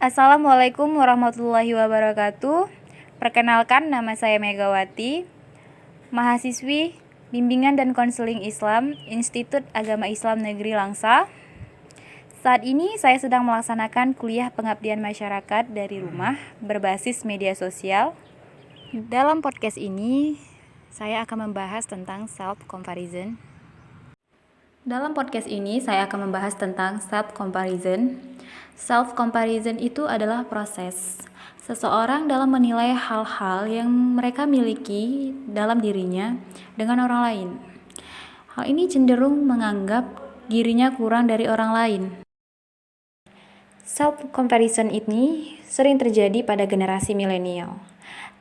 Assalamualaikum warahmatullahi wabarakatuh. Perkenalkan, nama saya Megawati, mahasiswi Bimbingan dan Konseling Islam Institut Agama Islam Negeri Langsa. Saat ini saya sedang melaksanakan kuliah pengabdian masyarakat dari rumah berbasis media sosial. Dalam podcast ini, saya akan membahas tentang self-comparison. Self-comparison itu adalah proses seseorang dalam menilai hal-hal yang mereka miliki dalam dirinya dengan orang lain. Hal ini cenderung menganggap dirinya kurang dari orang lain. Self-comparison ini sering terjadi pada generasi milenial.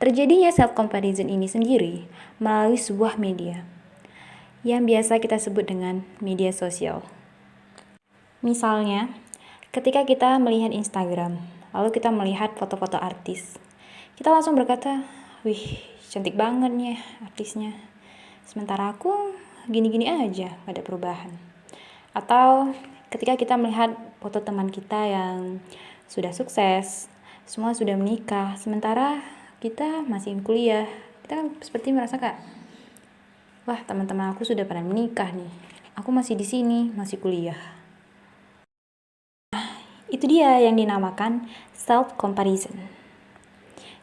Terjadinya self-comparison ini sendiri melalui sebuah media yang biasa kita sebut dengan media sosial. Misalnya, ketika kita melihat Instagram, lalu kita melihat foto-foto artis, kita langsung berkata, wih, cantik banget nih artisnya. Sementara aku gini-gini aja, gak ada perubahan. Atau ketika kita melihat foto teman kita yang sudah sukses, semua sudah menikah, sementara kita masih kuliah, kita kan seperti merasa kak, wah teman-teman aku sudah pada menikah nih, aku masih di sini, masih kuliah. Itu dia yang dinamakan self-comparison.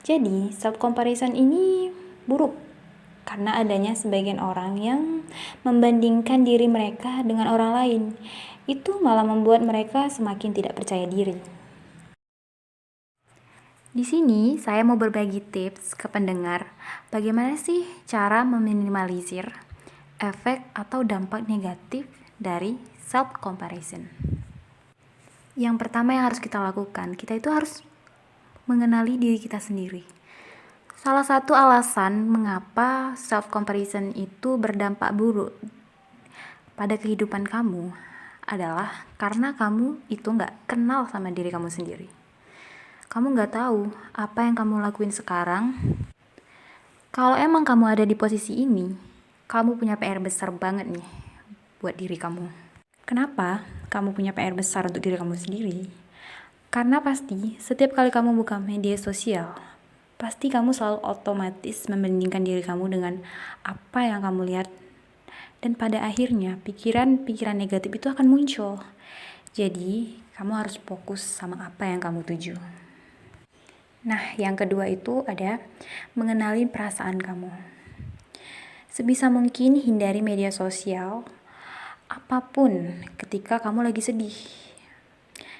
Jadi, self-comparison ini buruk karena adanya sebagian orang yang membandingkan diri mereka dengan orang lain. Itu malah membuat mereka semakin tidak percaya diri. Di sini saya mau berbagi tips ke pendengar, bagaimana sih cara meminimalisir efek atau dampak negatif dari self-comparison. Yang pertama yang harus kita lakukan, kita itu harus mengenali diri kita sendiri. Salah satu alasan mengapa self-comparison itu berdampak buruk pada kehidupan kamu adalah karena kamu itu gak kenal sama diri kamu sendiri. Kamu gak tahu apa yang kamu lakuin sekarang. Kalau emang kamu ada di posisi ini, kamu punya PR besar banget nih buat diri kamu. Kenapa kamu punya PR besar untuk diri kamu sendiri? Karena pasti setiap kali kamu buka media sosial, pasti kamu selalu otomatis membandingkan diri kamu dengan apa yang kamu lihat. Dan pada akhirnya pikiran-pikiran negatif itu akan muncul. Jadi kamu harus fokus sama apa yang kamu tuju. Nah, yang kedua itu ada mengenali perasaan kamu. Sebisa mungkin hindari media sosial apapun ketika kamu lagi sedih.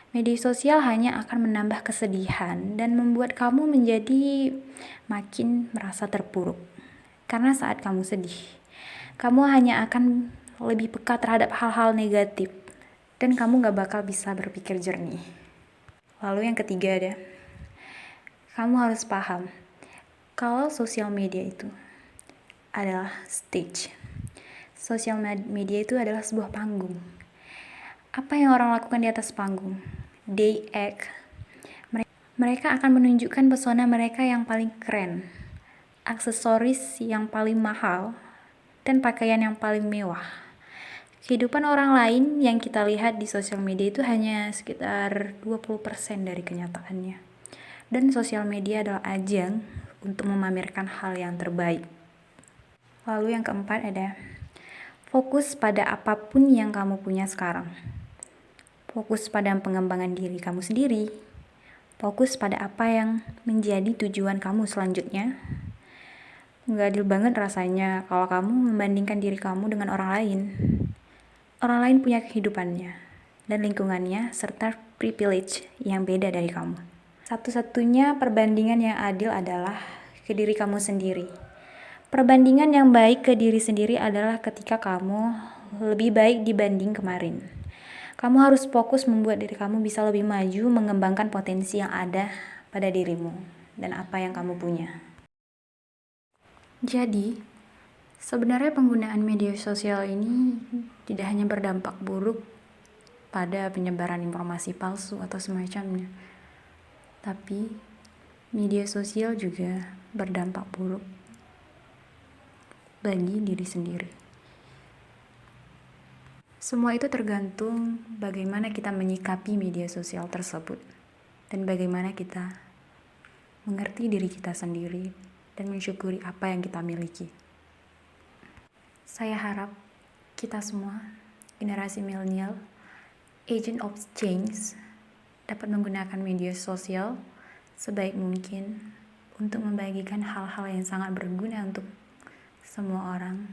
Media sosial hanya akan menambah kesedihan dan membuat kamu menjadi makin merasa terpuruk. Karena saat kamu sedih, kamu hanya akan lebih peka terhadap hal-hal negatif dan kamu gak bakal bisa berpikir jernih. Lalu yang ketiga ada, kamu harus paham kalau sosial media itu adalah stage. Sosial media itu adalah sebuah panggung. Apa yang orang lakukan di atas panggung? They act. Mereka akan menunjukkan pesona mereka yang paling keren, aksesoris yang paling mahal, dan pakaian yang paling mewah. Kehidupan orang lain yang kita lihat di sosial media itu hanya sekitar 20% dari kenyataannya. Dan sosial media adalah ajang untuk memamerkan hal yang terbaik. Lalu yang keempat ada, fokus pada apapun yang kamu punya sekarang. Fokus pada pengembangan diri kamu sendiri. Fokus pada apa yang menjadi tujuan kamu selanjutnya. Gak adil banget rasanya kalau kamu membandingkan diri kamu dengan orang lain. Orang lain punya kehidupannya dan lingkungannya serta privilege yang beda dari kamu. Satu-satunya perbandingan yang adil adalah ke diri kamu sendiri. Perbandingan yang baik ke diri sendiri adalah ketika kamu lebih baik dibanding kemarin. Kamu harus fokus membuat diri kamu bisa lebih maju, mengembangkan potensi yang ada pada dirimu dan apa yang kamu punya. Jadi, sebenarnya penggunaan media sosial ini tidak hanya berdampak buruk pada penyebaran informasi palsu atau semacamnya, tapi media sosial juga berdampak buruk bagi diri sendiri. Semua itu tergantung bagaimana kita menyikapi media sosial tersebut. dan bagaimana kita mengerti diri kita sendiri dan mensyukuri apa yang kita miliki. Saya harap kita semua, generasi milenial, agent of change, dapat menggunakan media sosial sebaik mungkin untuk membagikan hal-hal yang sangat berguna untuk semua orang.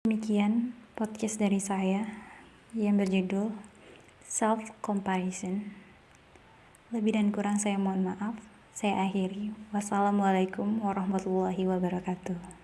Demikian podcast dari saya yang berjudul Self Comparison. Lebih dan kurang saya mohon maaf. Saya akhiri. Wassalamualaikum warahmatullahi wabarakatuh.